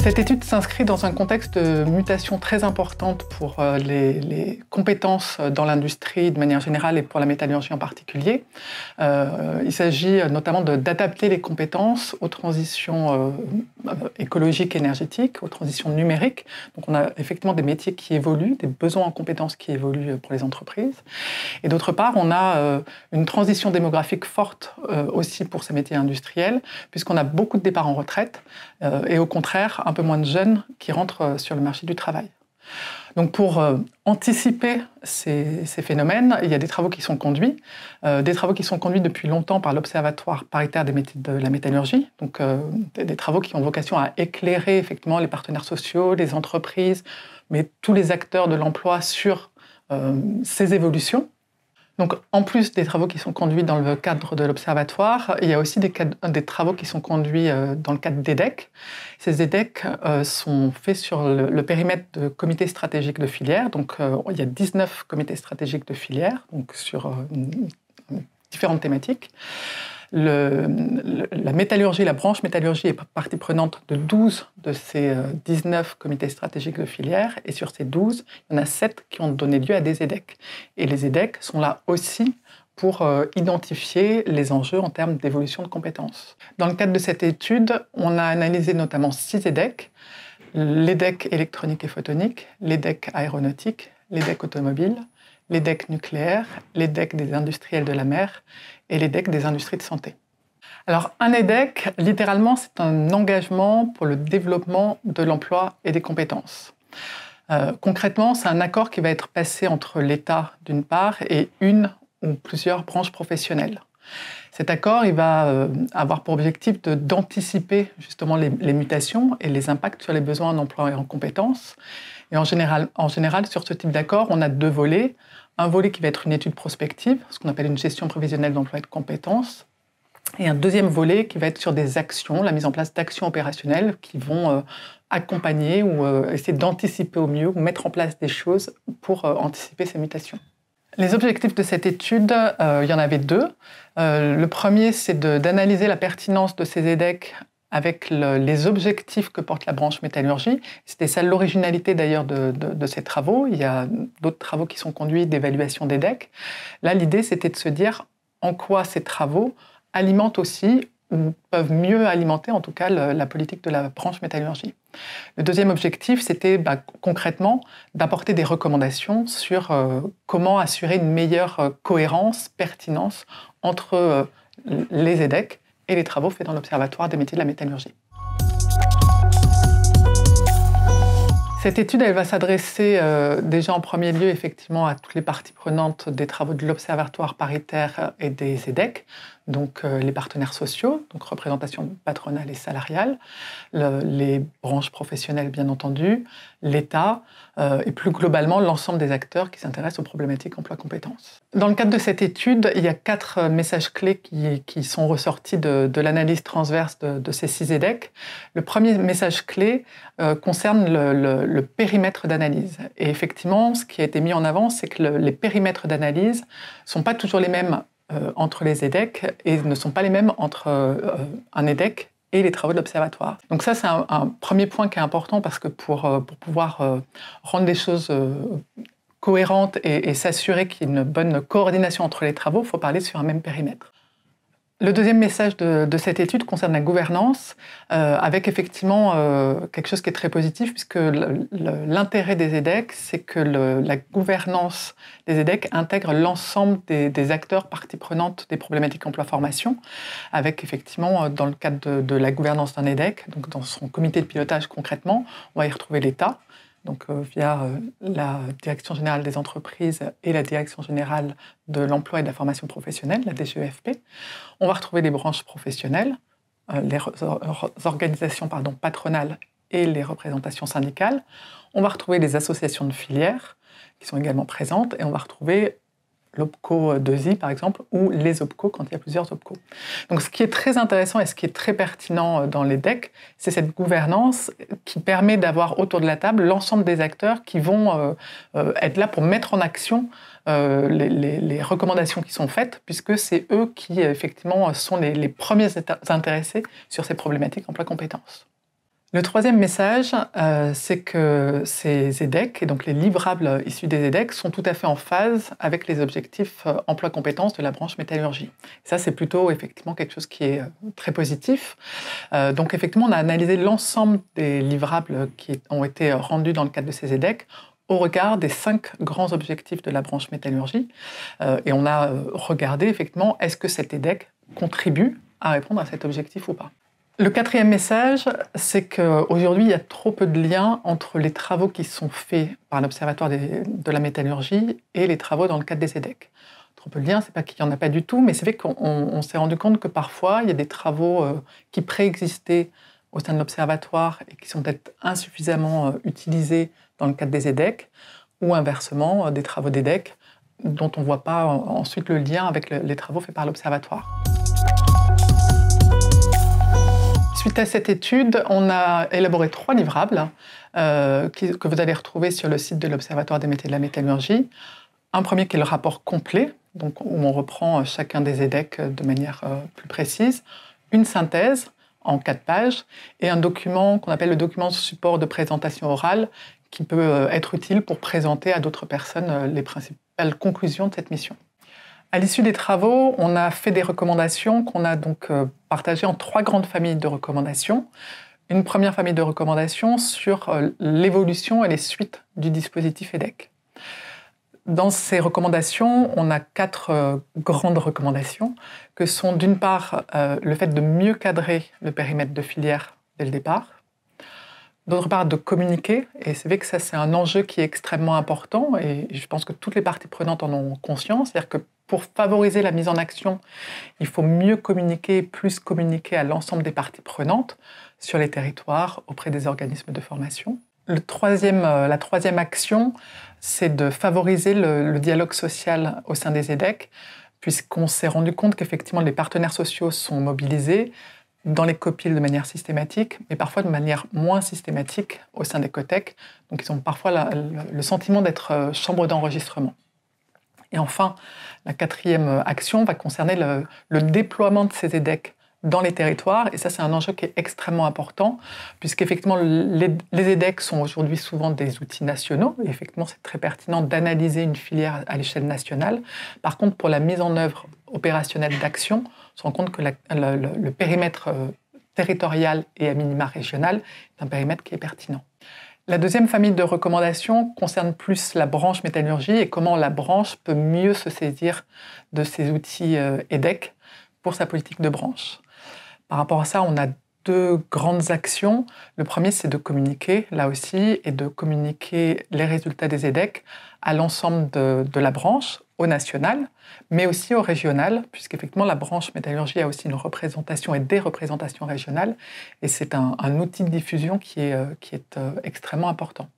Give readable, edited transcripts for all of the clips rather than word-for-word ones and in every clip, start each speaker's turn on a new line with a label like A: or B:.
A: Cette étude s'inscrit dans un contexte de mutation très importante pour les compétences dans l'industrie de manière générale et pour la métallurgie en particulier. Il s'agit notamment d'adapter les compétences aux transitions écologiques et énergétiques, aux transitions numériques. Donc on a effectivement des métiers qui évoluent, des besoins en compétences qui évoluent pour les entreprises. Et d'autre part, on a une transition démographique forte aussi pour ces métiers industriels, puisqu'on a beaucoup de départs en retraite et au contraire, un peu moins de jeunes qui rentrent sur le marché du travail. Donc pour anticiper ces phénomènes, il y a des travaux qui sont conduits, depuis longtemps par l'Observatoire paritaire des métiers de la métallurgie, donc des travaux qui ont vocation à éclairer effectivement les partenaires sociaux, les entreprises, mais tous les acteurs de l'emploi sur ces évolutions. Donc, en plus des travaux qui sont conduits dans le cadre de l'Observatoire, il y a aussi des travaux qui sont conduits dans le cadre d'EDEC. Ces EDEC sont faits sur le périmètre de comités stratégiques de filière. Donc, il y a 19 comités stratégiques de filière, donc sur différentes thématiques. La métallurgie, la branche métallurgie est partie prenante de 12 de ces 19 comités stratégiques de filière. Et sur ces 12, il y en a 7 qui ont donné lieu à des EDEC. Et les EDEC sont là aussi pour identifier les enjeux en termes d'évolution de compétences. Dans le cadre de cette étude, on a analysé notamment 6 EDEC, l'EDEC électronique et photonique, l'EDEC aéronautique, l'EDEC automobile, l'EDEC nucléaire, l'EDEC des industriels de la mer et l'EDEC des industries de santé. Alors, un EDEC, littéralement, c'est un engagement pour le développement de l'emploi et des compétences. Concrètement, c'est un accord qui va être passé entre l'État, d'une part, et une ou plusieurs branches professionnelles. Cet accord, il va avoir pour objectif d'anticiper justement les mutations et les impacts sur les besoins en emploi et en compétences. Et en général, sur ce type d'accord, on a 2 volets. Un volet qui va être une étude prospective, ce qu'on appelle une gestion prévisionnelle d'emploi et de compétences, et un deuxième volet qui va être sur des actions, la mise en place d'actions opérationnelles qui vont accompagner ou essayer d'anticiper au mieux ou mettre en place des choses pour anticiper ces mutations. Les objectifs de cette étude, il y en avait 2. Le premier, c'est d'analyser la pertinence de ces EDEC avec les objectifs que porte la branche métallurgie. C'était ça l'originalité d'ailleurs de ces travaux. Il y a d'autres travaux qui sont conduits d'évaluation d'EDEC. Là, l'idée, c'était de se dire en quoi ces travaux alimentent aussi, ou peuvent mieux alimenter en tout cas la politique de la branche métallurgie. Le deuxième objectif, c'était concrètement d'apporter des recommandations sur comment assurer une meilleure cohérence, pertinence entre les EDEC et les travaux faits dans l'Observatoire des métiers de la métallurgie. Cette étude, elle va s'adresser déjà en premier lieu effectivement à toutes les parties prenantes des travaux de l'Observatoire paritaire et des EDEC, donc les partenaires sociaux, donc représentation patronale et salariale, les branches professionnelles bien entendu, l'État et plus globalement l'ensemble des acteurs qui s'intéressent aux problématiques emploi-compétences. Dans le cadre de cette étude, il y a 4 messages clés qui sont ressortis de l'analyse transverse de ces 6 EDEC. Le premier message clé concerne le périmètre d'analyse. Et effectivement, ce qui a été mis en avant, c'est que les périmètres d'analyse ne sont pas toujours les mêmes entre les EDEC et ne sont pas les mêmes entre un EDEC et les travaux de l'Observatoire. Donc ça, c'est un premier point qui est important parce que pour pouvoir rendre les choses cohérentes et s'assurer qu'il y ait une bonne coordination entre les travaux, il faut parler sur un même périmètre. Le deuxième message de cette étude concerne la gouvernance, avec effectivement quelque chose qui est très positif, puisque l'intérêt des EDEC, c'est que la gouvernance des EDEC intègre l'ensemble des acteurs parties prenantes des problématiques emploi-formation, avec effectivement, dans le cadre de la gouvernance d'un EDEC, donc dans son comité de pilotage concrètement, on va y retrouver l'État, donc via la Direction générale des entreprises et la Direction générale de l'emploi et de la formation professionnelle, la DGEFP. On va retrouver les branches professionnelles, les organisations patronales et les représentations syndicales. On va retrouver les associations de filières qui sont également présentes et on va retrouver l'OPCO 2I, par exemple, ou les OPCO quand il y a plusieurs OPCO. Donc, ce qui est très intéressant et ce qui est très pertinent dans l'EDEC, c'est cette gouvernance qui permet d'avoir autour de la table l'ensemble des acteurs qui vont être là pour mettre en action les recommandations qui sont faites, puisque c'est eux qui, effectivement, sont les premiers intéressés sur ces problématiques emploi-compétences. Le troisième message, c'est que ces EDEC, et donc les livrables issus des EDEC, sont tout à fait en phase avec les objectifs emploi-compétences de la branche métallurgie. Ça, c'est plutôt effectivement quelque chose qui est très positif. Donc effectivement, on a analysé l'ensemble des livrables qui ont été rendus dans le cadre de ces EDEC au regard des 5 grands objectifs de la branche métallurgie. Et on a regardé effectivement, est-ce que cet EDEC contribue à répondre à cet objectif ou pas. Le quatrième message, c'est qu'aujourd'hui, il y a trop peu de liens entre les travaux qui sont faits par l'Observatoire de la métallurgie et les travaux dans le cadre des EDEC. Trop peu de liens, c'est pas qu'il n'y en a pas du tout, mais c'est vrai qu'on s'est rendu compte que parfois, il y a des travaux qui préexistaient au sein de l'Observatoire et qui sont peut-être insuffisamment utilisés dans le cadre des EDEC, ou inversement, des travaux d'EDEC dont on ne voit pas ensuite le lien avec les travaux faits par l'Observatoire. Suite à cette étude, on a élaboré 3 livrables que vous allez retrouver sur le site de l'Observatoire des métiers de la métallurgie. Un premier qui est le rapport complet, donc où on reprend chacun des EDEC de manière plus précise, une synthèse en 4 pages et un document qu'on appelle le document support de présentation orale qui peut être utile pour présenter à d'autres personnes les principales conclusions de cette mission. À l'issue des travaux, on a fait des recommandations qu'on a donc partagées en 3 grandes familles de recommandations. Une première famille de recommandations sur l'évolution et les suites du dispositif EDEC. Dans ces recommandations, on a 4 grandes recommandations, que sont d'une part le fait de mieux cadrer le périmètre de filière dès le départ, d'autre part de communiquer, et c'est vrai que ça c'est un enjeu qui est extrêmement important, et je pense que toutes les parties prenantes en ont conscience, c'est-à-dire que pour favoriser la mise en action, il faut mieux communiquer, plus communiquer à l'ensemble des parties prenantes sur les territoires, auprès des organismes de formation. La troisième action, c'est de favoriser le dialogue social au sein des EDEC, puisqu'on s'est rendu compte qu'effectivement les partenaires sociaux sont mobilisés dans les COPIL de manière systématique, mais parfois de manière moins systématique au sein des COTEC. Donc ils ont parfois le sentiment d'être chambre d'enregistrement. Et enfin, la 4e action va concerner le déploiement de ces EDEC dans les territoires. Et ça, c'est un enjeu qui est extrêmement important, puisqu'effectivement, les EDEC sont aujourd'hui souvent des outils nationaux. Et effectivement, c'est très pertinent d'analyser une filière à l'échelle nationale. Par contre, pour la mise en œuvre opérationnelle d'action, on se rend compte que le périmètre territorial et à minima régional est un périmètre qui est pertinent. La deuxième famille de recommandations concerne plus la branche métallurgie et comment la branche peut mieux se saisir de ces outils EDEC pour sa politique de branche. Par rapport à ça, on a 2 grandes actions. Le premier, c'est de communiquer, là aussi, et de communiquer les résultats des EDEC à l'ensemble de la branche, au national, mais aussi au régional, puisqu'effectivement, la branche métallurgie a aussi une représentation et des représentations régionales, et c'est un outil de diffusion qui est extrêmement important.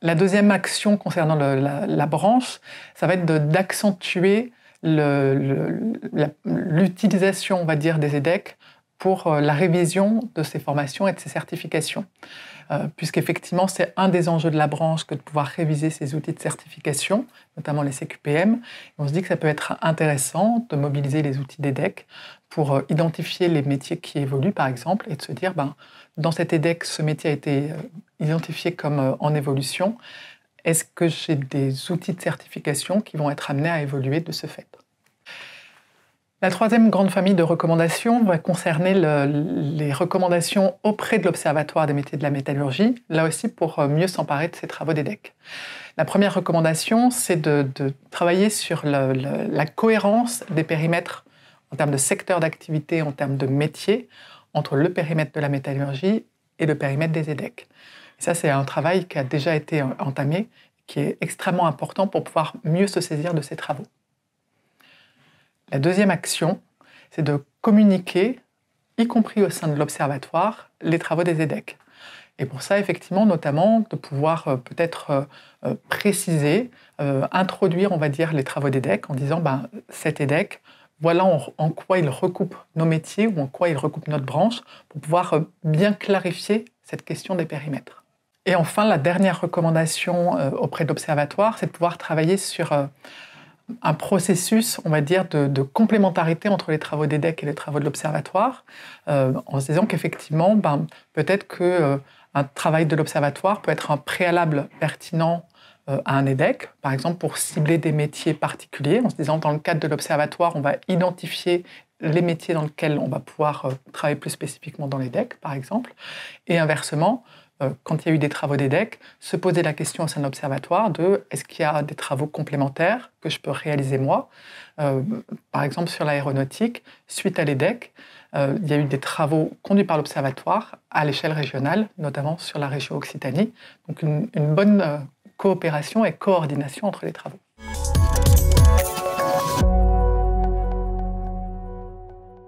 A: La deuxième action concernant la branche, ça va être d'accentuer l'utilisation, on va dire, des EDEC pour la révision de ces formations et de ces certifications. Puisqu'effectivement, c'est un des enjeux de la branche que de pouvoir réviser ces outils de certification, notamment les CQPM. Et on se dit que ça peut être intéressant de mobiliser les outils d'EDEC pour identifier les métiers qui évoluent, par exemple, et de se dire, dans cet EDEC, ce métier a été identifié comme en évolution. Est-ce que j'ai des outils de certification qui vont être amenés à évoluer de ce fait ? La 3e grande famille de recommandations va concerner les recommandations auprès de l'Observatoire des métiers de la métallurgie, là aussi pour mieux s'emparer de ces travaux d'EDEC. La première recommandation, c'est de travailler sur la cohérence des périmètres en termes de secteur d'activité, en termes de métier, entre le périmètre de la métallurgie et le périmètre des EDEC. Et ça, c'est un travail qui a déjà été entamé, qui est extrêmement important pour pouvoir mieux se saisir de ces travaux. La deuxième action, c'est de communiquer, y compris au sein de l'Observatoire, les travaux des EDEC. Et pour ça, effectivement, notamment, de pouvoir peut-être préciser, introduire, on va dire, les travaux d'EDEC en disant cet EDEC, voilà en quoi il recoupe nos métiers ou en quoi il recoupe notre branche, pour pouvoir bien clarifier cette question des périmètres. Et enfin, la dernière recommandation auprès de l'Observatoire, c'est de pouvoir travailler sur un processus, on va dire, de complémentarité entre les travaux d'EDEC et les travaux de l'Observatoire, en se disant qu'effectivement, peut-être que Un travail de l'Observatoire peut être un préalable pertinent à un EDEC, par exemple pour cibler des métiers particuliers, en se disant dans le cadre de l'Observatoire, on va identifier les métiers dans lesquels on va pouvoir travailler plus spécifiquement dans l'EDEC, par exemple. Et inversement, quand il y a eu des travaux d'EDEC, se poser la question au sein de l'Observatoire de est-ce qu'il y a des travaux complémentaires que je peux réaliser moi. Par exemple, sur l'aéronautique, suite à l'EDEC, il y a eu des travaux conduits par l'Observatoire à l'échelle régionale, notamment sur la région Occitanie. Donc une bonne coopération et coordination entre les travaux.